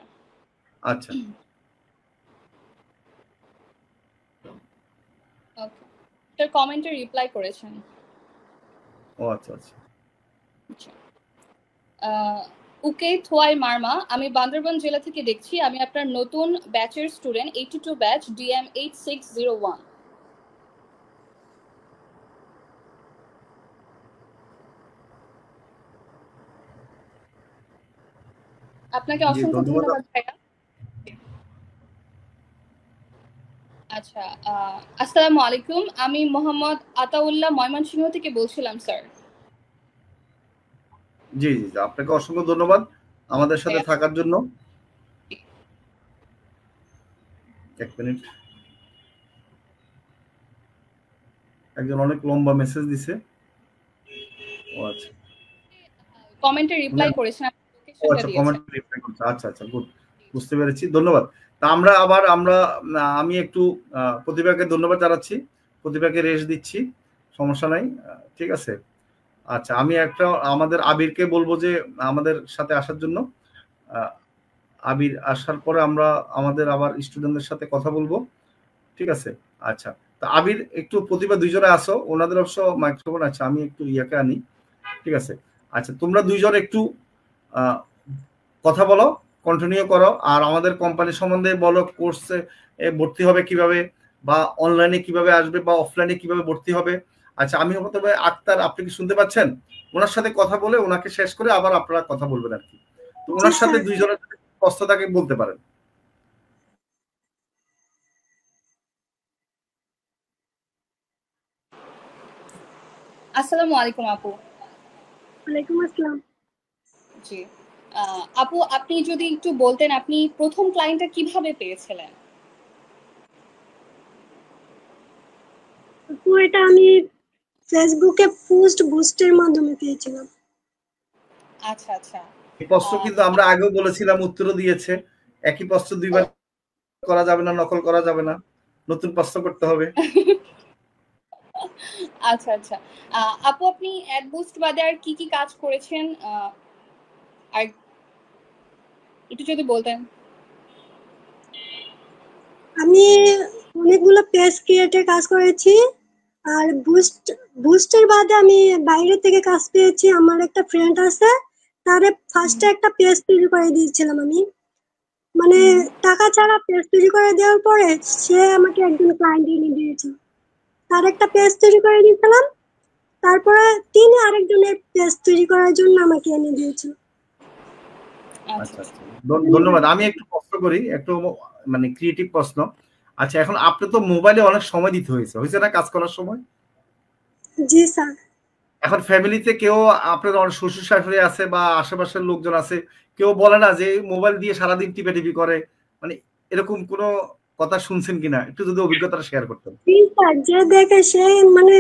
আচ্ছা ওকে, স্যার কমেন্টে রিপ্লাই করেছেন। ও আচ্ছা আচ্ছা। উকে থোয়াই মার্মা, আমি বান্দরবান জেলা থেকে দেখছি, আমি আপনার নতুন ব্যাচের স্টুডেন্ট, 82 ব্যাচ, DM 8601। আপনাকে অসংখ্য ধন্যবাদ ভাইয়া। আচ্ছা, আসসালামু আলাইকুম, আমি মোহাম্মদ আতাউল্লাহ ময়মনসিংহ থেকে বলছিলাম স্যার। জি জি আপনাকে অসংখ্য ধন্যবাদ আমাদের সাথে থাকার জন্য। এক মিনিট, একজন অনেক লম্বা মেসেজ দিছে। ও আচ্ছা, কমেন্টে রিপ্লাই করেছেন, আচ্ছা কমেন্টে রিপ্লাই করতে, আচ্ছা আচ্ছা গুড, বুঝতে পেরেছি, ধন্যবাদ। তা আমি একটু প্রতিভাকে ধন্যবাদ জানাচ্ছি, প্রতিভাকে রেস্ট দিচ্ছি, সমস্যা নাই, ঠিক আছে। আচ্ছা আমি আমাদের আবিরকে বলবো যে আমাদের সাথে আসার জন্য। আবির আসার পরে আমরা আমাদের আবার স্টুডেন্টদের সাথে কথা বলবো, ঠিক আছে? আচ্ছা, তো আবির একটু প্রতিভা দুইজনে আসো, ওনাদের অবশ্য মাইক্রোফোন আছে, আমি একটু ইয়াকে আনি, ঠিক আছে? আচ্ছা, তোমরা দুইজন একটু কথা বলো, কন্টিনিউ করো, আর আমাদের কোম্পানি সম্বন্ধে বলো, কোর্সে ভর্তি হবে কিভাবে, বা অনলাইনে কিভাবে আসবে, বা অফলাইনে কিভাবে ভর্তি হবে। আচ্ছা, আমি তবে আক্তার, আপনি কি শুনতে পাচ্ছেন? ওনার সাথে কথা বলে ওনাকে শেষ করে আবার আপনারা কথা বলবেন আর কি। তো ওনার সাথে দুইজনের প্রশ্ন তাকে বলতে পারেন। আসসালামু আলাইকুম আপু। ওয়ালাইকুম আসসালাম। জি আপু, আপনি যদি একটু বলতেন আপনি প্রথম ক্লায়েন্টটা কিভাবে পেয়েছিলেন? আপু এটা আমি ফেসবুকে পোস্ট বুস্টের মাধ্যমে পেয়েছিলাম। আচ্ছা আচ্ছা। এই প্রশ্ন কিন্তু আমরা আগেও বলেছিলাম, উত্তরও দিয়েছে। একই প্রশ্ন দুইবার করা যাবে না, নকল করা যাবে না, নতুন প্রশ্ন করতে হবে। আচ্ছা আচ্ছা। আপু আপনি অ্যাড বুস্ট বাদে আর কি কি কাজ করেছেন, আর একটু যদি বলতেন। আমি অনেকগুলো পেজ ক্রিয়েটে কাজ করেছি, আর বুস্টের বাদে আমি বাইরে থেকে কাজ পেয়েছি। আমার একটা ফ্রেন্ড আছে, তারে ফার্স্টে একটা পেজ তৈরি করে দিয়েছিলাম আমি, মানে টাকা ছাড়া পেজ তৈরি করে দেওয়ার পরে সে আমাকে একজন ক্লায়েন্ট এনে দিয়েছে। তার একটা পেজ তৈরি করে দিয়েছিলাম, তারপরে তিনি আরেকজনের পেজ তৈরি করার জন্য আমাকে এনে দিয়েছিল। আচ্ছা আচ্ছা, ধন্যবাদ। আমি একটু প্রশ্ন করি, একটু মানে ক্রিয়েটিভ প্রশ্ন। আচ্ছা, এখন আপনি তো মোবাইলে অনেক সময় দিতে হয়েছে না কাজ করার সময়? জি স্যার। এখন ফ্যামিলিতে কেউ, আপনার শ্বশুর শাশুড়ি আছে বা আশেপাশের লোকজন আছে, কেউ বলে না যে মোবাইল দিয়ে সারাদিন টিপি করে, মানে এরকম কোনো কথা শুনছেন কিনা? একটু যদি অভিজ্ঞতাটা শেয়ার করতেন। জি স্যার, যে দেখে সে মানে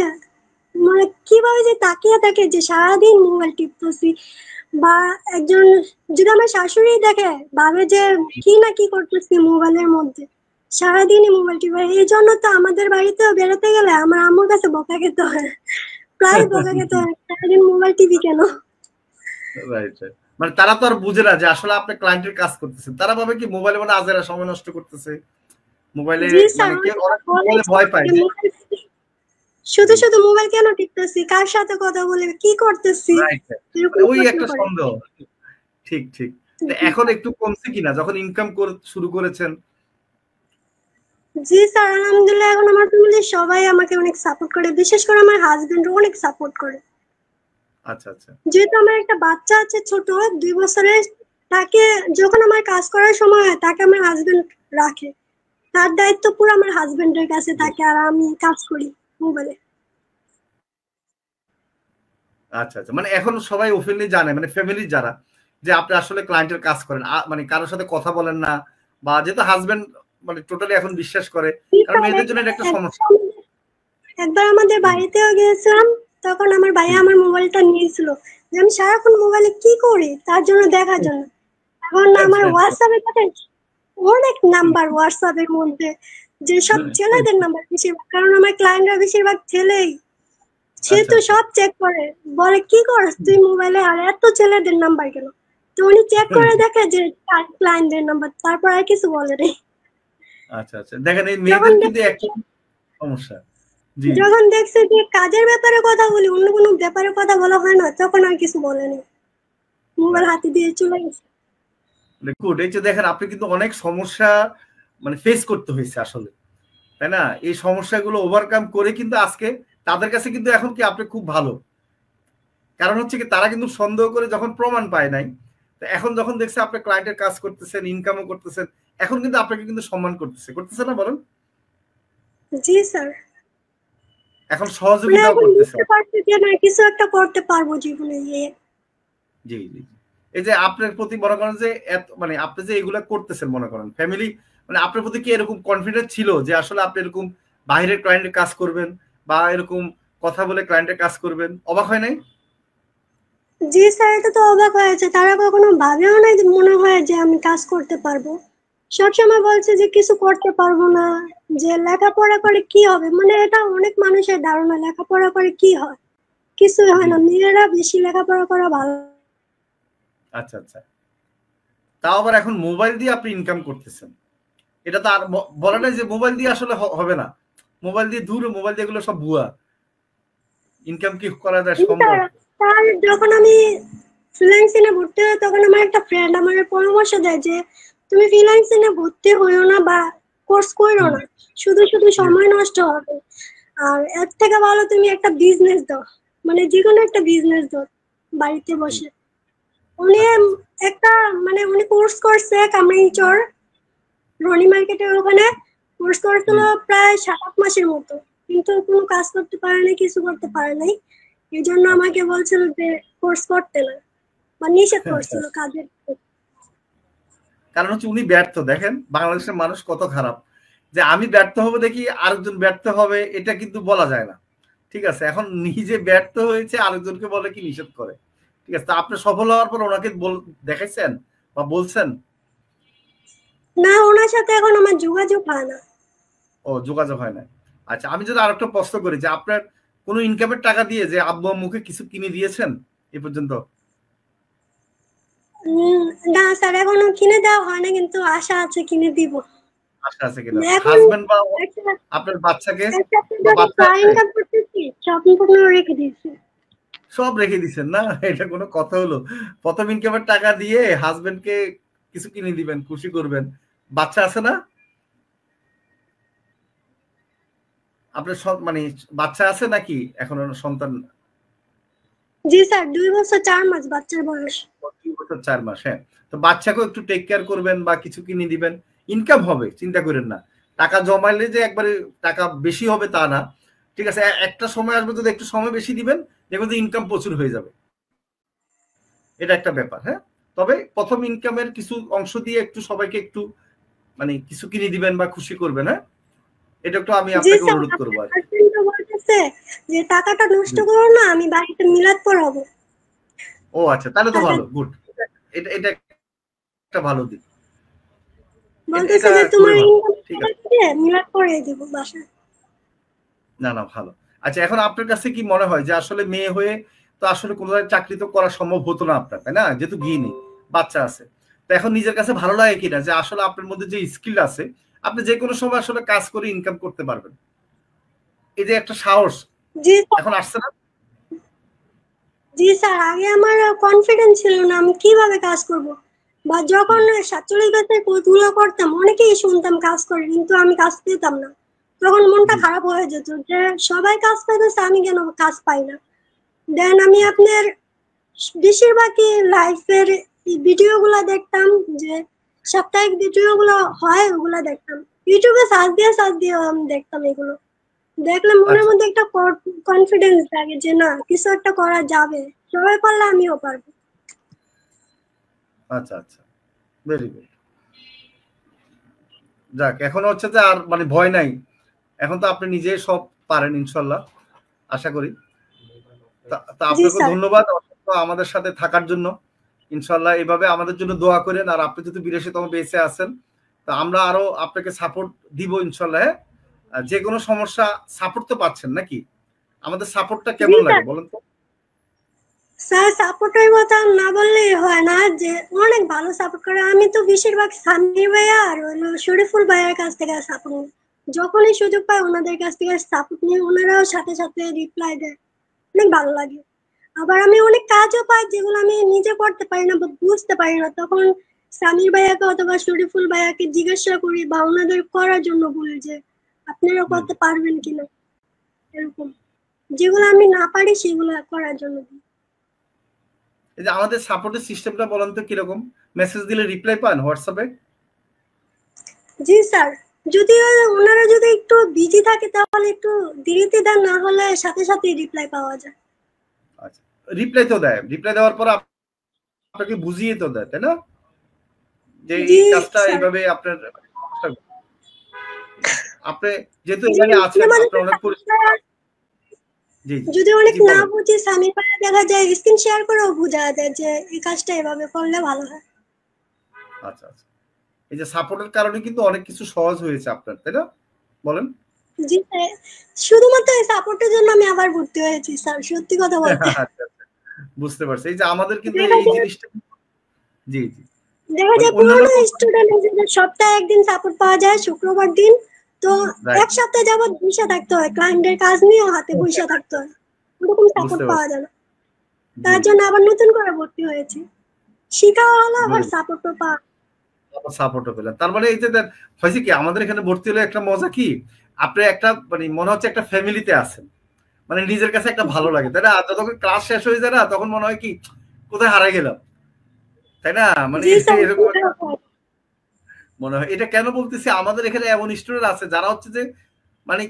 মানে কিভাবে যে তাকিয়ে থাকে যে সারাদিন মোবাইল টিপতেছি, বা একজন যদি আমার শাশুড়ি দেখে ভাবে যে কি না কি করতেছি মোবাইলের মধ্যে, সারাদিনই মোবাইল টিপে। এই জন্য তো আমাদের বাড়িতেও বেরোতে গেলে আমার আম্মুর কাছে বকা খেতে হয়, প্রায় বকা খেতে হয়, সারাদিন মোবাইল টিভি কেন। রাইট রাইট, মানে তারা তো আর বুঝে না যে আসলে আপনি ক্লায়েন্টের কাজ করতেছেন। তারা ভাবে কি মোবাইলে মানে আজেরা সময় নষ্ট করতেছে, মোবাইলে মানে কেউ মোবাইলে ভয় পায় যে শুধু শুধু মোবাইল কেন টিপতেছি, কার সাথে কথা বলে, কি করতেছি, ওই একটা সন্দেহ। ঠিক ঠিক। এখন একটু কমছে কিনা যখন ইনকাম শুরু করেছেন? জি স্যার, আলহামদুলিল্লাহ এখন আমার ফ্যামিলির সবাই আমাকে অনেক সাপোর্ট করে, বিশেষ করে আমার হাজবেন্ড অনেক সাপোর্ট করে। আচ্ছা আচ্ছা। যেহেতু আমার একটা বাচ্চা আছে ছোট 2 বছরের, তাকে যখন আমার কাজ করার সময় হয় তাকে আমার হাজবেন্ড রাখে, তার দায়িত্ব পুরো আমার হাজবেন্ডের কাছে থাকে, আর আমি কাজ করি মোবাইলে। আচ্ছা আচ্ছা, মানে এখন সবাই ওপেনলি জানে, মানে ফ্যামিলি যারা, যে আপনি আসলে ক্লায়েন্টের কাজ করেন, মানে কারোর সাথে কথা বলেন না, বা যেহেতু হাজবেন্ড মানে টোটালি এখন বিশ্বাস করে, কারণ মেয়েদের জন্য এটা একটা সমস্যা। একবার আমাদের বাড়িতেও গিয়েছিলাম, তখন আমার ভাইয়া আমার মোবাইলটা নিয়েছিল, যে আমি সারাক্ষণ মোবাইলে কি করি তার জন্য দেখার জন্য। এখন আমার হোয়াটসঅ্যাপে থাকে অনেক নাম্বার, হোয়াটসঅ্যাপের মধ্যে যে সব ছেলেদের নাম্বার বেশিরভাগ, কারণ আমার ক্লায়েন্টরা বেশিরভাগ ছেলেই, সে তো সব চেক করে, বলে কি করস তুই মোবাইলে, আর এত ছেলেদের নাম্বার কেন। তো উনি চেক করে দেখে যে ক্লায়েন্টদের নাম্বার, তারপর আর কিছু বলে নেই। আচ্ছা আচ্ছা, দেখেন এই মেয়েদের কিন্তু একটা সমস্যা। যখন দেখছে যে কাজের ব্যাপারে কথা বলি, অন্য কোনো ব্যাপারে কথা বলা হয় না, তখন আর কিছু বলেনি, মোবাইল হাতে দিয়ে চলে গেছে। গুড। এই যে দেখেন, আপনি কিন্তু অনেক সমস্যা মানে ফেস করতে হয়েছে আসলে, তাই না? এই সমস্যাগুলো ওভারকাম করে কিন্তু আজকে তাদের কাছে কিন্তু এখন কি আপনি খুব ভালো, কারণ হচ্ছে কি তারা কিন্তু সন্দেহ করে যখন প্রমাণ পায় নাই, এখন যখন দেখছে আপনি ক্লায়েন্টের কাজ করতেছেন, ইনকামও করতেছেন, এখন কিন্তু আপনাকে কিন্তু সম্মান করতেছে না, বলেন? জি স্যার, এখন সহযোগিতাও করতেছে, বুঝতে পারছি যে না কিছু একটা করতে পারবো জীবনে। জি জি। এই যে আপনার প্রতি মনে করেন যে মানে আপনি যে এগুলা করতেছেন, মনে করেন ফ্যামিলি মানে আপনার প্রতি কি এরকম কনফিডেন্স ছিল যে আসলে আপনি এরকম বাইরের ক্লায়েন্টের কাজ করবেন, বা এরকম কথা বলে ক্লায়েন্টের কাজ করবেন? অবাক হয় নাই? জি স্যার, এটা তো অবাক হয়েছে, তারা কখনো ভাবেও নাই যে মনে হয় যে আমি কাজ করতে পারবো। সবসময় বলছে যে কিছু করতে পারবো না, যে লেখাপড়া করে কি হবে, মানে এটা অনেক মানুষের ধারণা লেখাপড়া করে কি হয়, কিছুই হয় না, মেয়েরা বেশি লেখাপড়া করা ভালো। আচ্ছা আচ্ছা, তাও আবার এখন মোবাইল দিয়ে আপনি ইনকাম করতেছেন, এটা তো আর বলে না যে মোবাইল দিয়ে আসলে হবে না, মোবাইল দিয়ে মোবাইল দিয়ে এগুলো সব ভুয়া, ইনকাম কি করা যায় সম্ভব? তার যখন আমি ফ্রিল্যান্সিং এ ভর্তি হই তখন আমার একটা ফ্রেন্ড আমার পরামর্শ দেয় যে তুমি ফ্রিল্যান্সিং এ ভর্তি হইও না বা কোর্স করো না, শুধু শুধু সময় নষ্ট হবে, আর এর থেকে ভালো তুমি একটা বিজনেস দাও, মানে যে কোনো একটা বিজনেস দাও বাড়িতে বসে। উনি একটা মানে উনি কোর্স করছে কামরাঙ্গীরচর রনি মার্কেটের ওখানে, কোর্স করেছিল প্রায় 7-8 মাসের মতো, কিন্তু কোনো কাজ করতে পারে নাই, কিছু করতে পারে নাই। এই জন্য আমাকে বলছিল যে কোর্স করতে না, বা নিষেধ করছিল কাজের। কারণ হচ্ছে উনি ব্যর্থ। দেখেন বাংলাদেশের মানুষ কত খারাপ, যে আমি ব্যর্থ হব দেখি আরেকজন ব্যর্থ হবে, এটা কিন্তু বলা যায় না। ঠিক আছে, এখন নিজে ব্যর্থ হয়েছে আরেকজনকে বলে কি নিষেধ করে। ঠিক আছে, তা আপনি সফল হওয়ার পর ওনাকে দেখাইছেন বা বলছেন? না, ওনার সাথে এখন আমার যোগাযোগ হয় না। ও, যোগাযোগ হয় না। আচ্ছা, আমি যদি আরেকটা প্রশ্ন করি যে আপনার কোনো ইনকামের টাকা দিয়ে যে আব্বু আম্মুকে কিছু কিনে দিয়েছেন এ পর্যন্ত? না স্যার, এখনো কিনে দেওয়া হয় না, কিন্তু আশা আছে কিনে দিব। আশা আছে কিনা? হাজবেন্ড বা আপনার বাচ্চাকে ইনকাম করতেছি সম্পূর্ণ রেখে দিয়েছি। সব রেখে দিচ্ছেন না, এটা কোনো কথা হলো? প্রথম ইনকামের টাকা দিয়ে হাজবেন্ডকে কিছু কিনে দিবেন, খুশি করবেন। বাচ্চা আছে না আপনার? মানে বাচ্চা আছে নাকি এখনো সন্তান? জি স্যার, 2 বছর 4 মাস বাচ্চার বয়স। 2 বছর 4 মাস। হ্যাঁ, তো বাচ্চাকেও একটু টেক কেয়ার করবেন বা কিছু কিনে দিবেন, ইনকাম হবে, চিন্তা করেন না। টাকা জমাইলে যে একবারে টাকা বেশি হবে তা না। ঠিক আছে, একটা সময় আসবে যদি একটু সময় বেশি দিবেন, দেখবেন যে ইনকাম প্রচুর হয়ে যাবে। এটা একটা ব্যাপার। হ্যাঁ, তবে প্রথম ইনকামের কিছু অংশ দিয়ে একটু সবাইকে একটু মানে কিছু কিনে দিবেন বা খুশি করবেন। হ্যাঁ, এটা একটু আমি আপনাকে অনুরোধ করবো আর কি। বলতেছে যে টাকাটা নষ্ট করো না, আমি বাড়িতে মিলাদ পড়াবো। ও আচ্ছা, তাহলে তো ভালো, গুড। এটা এটা একটা ভালো দিক। বলতেছে যে তোমার ইনকাম দিয়ে মিলাদ পড়িয়ে দেব বাসায়। না না, ভালো। আচ্ছা, এখন আপনার কাছে কি মনে হয় যে আসলে মেয়ে হয়ে তো আসলে কোনো চাকরি তো করা সম্ভব হতো না আপনার, তাই না? যেহেতু গৃহিণী, বাচ্চা আছে, তো এখন নিজের কাছে ভালো লাগে কিনা যে আসলে আপনার মধ্যে যে স্কিল আছে আপনি যে কোনো সময় আসলে কাজ করে ইনকাম করতে পারবেন, এই যে একটা সাহস এখন আসছে না? জি স্যার, আগে আমার কনফিডেন্স ছিল না আমি কিভাবে কাজ করব, বা যখন 47 বছর কোর্সগুলো করতাম অনেকেই শুনতাম কাজ করে, কিন্তু আমি কাজ পেতাম না। তখন মনটা খারাপ হয়ে যেত যে সবাই কাজ পেতেছে, আমি কেন কাজ পাই না। দেন আমি আপনার বেশিরভাগই লাইফের ভিডিওগুলো দেখতাম, যে সাপ্তাহিক ভিডিওগুলো হয় ওগুলো দেখতাম, ইউটিউবে সার্চ দিয়ে আমি দেখতাম। এগুলো দেখলে মনের মধ্যে একটা কনফিডেন্স লাগে যে না, কিছু একটা করা যাবে, সবাই পারলে আমিও পারবো। আচ্ছা আচ্ছা, ভেরি গুড। যাক, এখন হচ্ছে যে আর মানে ভয় নাই, এখন তো আপনি নিজে সব পারেন ইনশাল্লাহ, আশা করি। তা আপনাকে ধন্যবাদ আমাদের সাথে থাকার জন্য। ইনশাল্লাহ এভাবে আমাদের জন্য দোয়া করেন, আর আপনি যদি বিদেশে বেঁচে আছেন তা আমরা আরো আপনাকে সাপোর্ট দিব ইনশাল্লাহ। যে কোনো সমস্যা সাপোর্ট তো পাচ্ছেন নাকি? আমাদের সাপোর্টটা কেমন লাগে বলেন তো? স্যার, সাপোর্টের কথা না বললেই হয় না, যে অনেক ভালো সাপোর্ট করে। আমি তো বেশিরভাগ সামির ভাইয়া আর শরীফুল ভাইয়ের কাছ থেকে সাপোর্ট নিই, যখনই সুযোগ পাই ওনাদের কাছ থেকে সাপোর্ট নিই, ওনারাও সাথে সাথে রিপ্লাই দেয়, অনেক ভালো লাগে। আবার আমি অনেক কাজও পাই যেগুলো আমি নিজে করতে পারি না বা বুঝতে পারি না, তখন সামির ভাইয়াকে অথবা শরীফুল ভাইয়াকে জিজ্ঞাসা করি বা ওনাদের করার জন্য বলি যে আপনারা করতে পারবেন কিনা, এরকম যেগুলো আমি না পারি সেগুলো করার জন্য দিই। এই যে আমাদের সাপোর্টের সিস্টেমটা বলেন তো কিরকম? মেসেজ দিলে রিপ্লাই পান হোয়াটসঅ্যাপে? জি স্যার, যদি ওনারা যদি একটু বিজি থাকে তাহলে একটু দেরিতে দেন, না হলে সাথে সাথে রিপ্লাই পাওয়া যায়। আচ্ছা, রিপ্লাই তো দেয়, রিপ্লাই দেওয়ার পর আপনাকে বুঝিয়ে তো দেয়, তাই না? যে এই কাজটা এইভাবে আপনার আপনি যেহেতু এখানে আছেন আপনার অনেক যদি অনেক না বুঝি সামির ভাই দেখা যায় স্ক্রিন শেয়ার করেও বুঝা দেয় যে এই কাজটা এভাবে করলে ভালো হয়। আচ্ছা আচ্ছা, এই যে সাপোর্টের কারণে কিন্তু অনেক কিছু সহজ হয়েছে আপনার, তাই না? বলেন। জি স্যার, শুধুমাত্র এই সাপোর্টের জন্য আমি আবার ভর্তি হয়েছি স্যার, সত্যি কথা বলতে। বুঝতে পারছি। এই যে আমাদের কিন্তু এই জিনিসটা, জি জি, দেখা যায় পুরোনো স্টুডেন্ট সপ্তাহে একদিন সাপোর্ট পাওয়া যায় শুক্রবার দিন, তো এক সপ্তাহ যাবত বসে থাকতে হয়, ক্লায়েন্টের কাজ নিয়ে হাতে বসে থাকতে হয়, ওরকম সাপোর্ট পাওয়া যায় না। তার জন্য আবার নতুন করে ভর্তি হয়েছে, শিখা হলো আবার সাপোর্টও পাওয়া, সাপোর্টও পেলেন। তার মানে এই যে হয়েছে কি আমাদের এখানে ভর্তি হলে একটা মজা কি, আপনি একটা মানে মনে হচ্ছে একটা ফ্যামিলিতে আছেন, মানে নিজের কাছে একটা ভালো লাগে, তাই না? যতক্ষণ ক্লাস শেষ হয়ে যায় না তখন মনে হয় কি কোথায় হারাই গেলাম, তাই না? মানে এরকম মনে হয়। এটা কেন বলতেছি, আমাদের এখানে এমন স্টুডেন্ট আছে যারা হচ্ছে যে মানে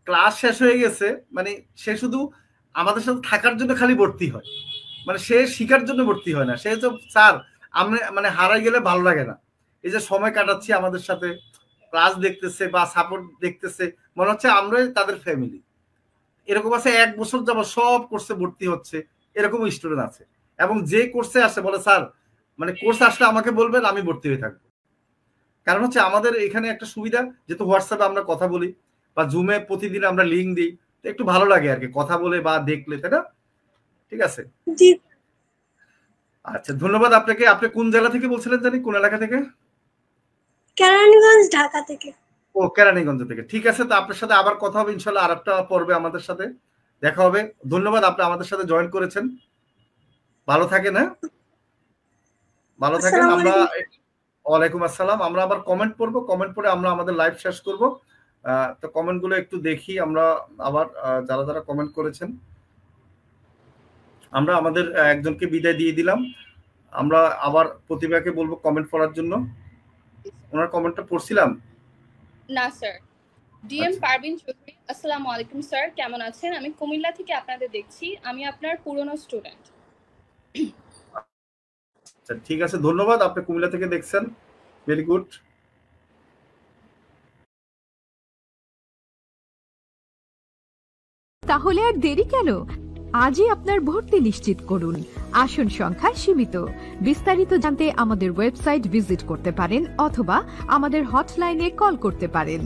ক্লাস শেষ হয়ে গেছে, মানে সে শুধু আমাদের সাথে থাকার জন্য খালি ভর্তি হয়, মানে সে শিখার জন্য ভর্তি হয় না। সে তো স্যার আমরা মানে হারাই গেলে ভালো লাগে না, এই যে সময় কাটাচ্ছি আমাদের সাথে, ক্লাস দেখতেছে বা সাপোর্ট দেখতেছে, মনে হচ্ছে আমরাই তাদের ফ্যামিলি। এরকম আছে 1 বছর যাবত সব কোর্সে ভর্তি হচ্ছে, এরকম স্টুডেন্ট আছে। এবং যে কোর্সে আসে বলে স্যার মানে কোর্স আসলে আমাকে বলবেন, আমি ভর্তি হয়ে থাকবো। কারণ হচ্ছে আমাদের এখানে একটা সুবিধা, যেহেতু হোয়াটসঅ্যাপে আমরা কথা বলি বা জুমে প্রতিদিন আমরা লিঙ্ক দিই, তো একটু ভালো লাগে আর কি কথা বলে বা দেখলে, তাই না? ঠিক আছে, আচ্ছা ধন্যবাদ আপনাকে। আপনি কোন জেলা থেকে বলছিলেন জানি, কোন এলাকা থেকে? কেরানীগঞ্জ, ঢাকা থেকে। ও কেরানীগঞ্জ থেকে, ঠিক আছে। তো আপনার সাথে আবার কথা হবে ইনশাল্লাহ, আর একটা পর্বে আমাদের সাথে দেখা হবে। ধন্যবাদ, আপনি আমাদের সাথে জয়েন করেছেন। ভালো থাকেন, হ্যাঁ ভালো থাকেন। আমরা ওয়ালাইকুম আসসালাম। আমরা আবার কমেন্ট পড়বো, কমেন্ট পড়ে আমরা আমাদের লাইভ শেষ করব। তো কমেন্ট গুলো একটু দেখি আমরা আবার, যারা যারা কমেন্ট করেছেন। আমরা আমাদের একজনকে বিদায় দিয়ে দিলাম, আমরা আবার প্রতিভাকে বলবো কমেন্ট পড়ার জন্য। ওনার কমেন্টটা পড়ছিলাম না স্যার। ডিএম পারভিন চৌধুরী, আসসালামু আলাইকুম স্যার, কেমন আছেন? আমি কুমিল্লা থেকে আপনাদের দেখছি, আমি আপনার পুরনো স্টুডেন্ট। আচ্ছা ঠিক আছে, ধন্যবাদ, আপনি কুমিল্লা থেকে দেখছেন, ভেরি গুড। তাহলে আর দেরি কেন, আজই আপনার ভর্তি নিশ্চিত করুন। আসন সংখ্যা সীমিত। বিস্তারিত জানতে আমাদের ওয়েবসাইট ভিজিট করতে পারেন অথবা আমাদের হটলাইনে কল করতে পারেন।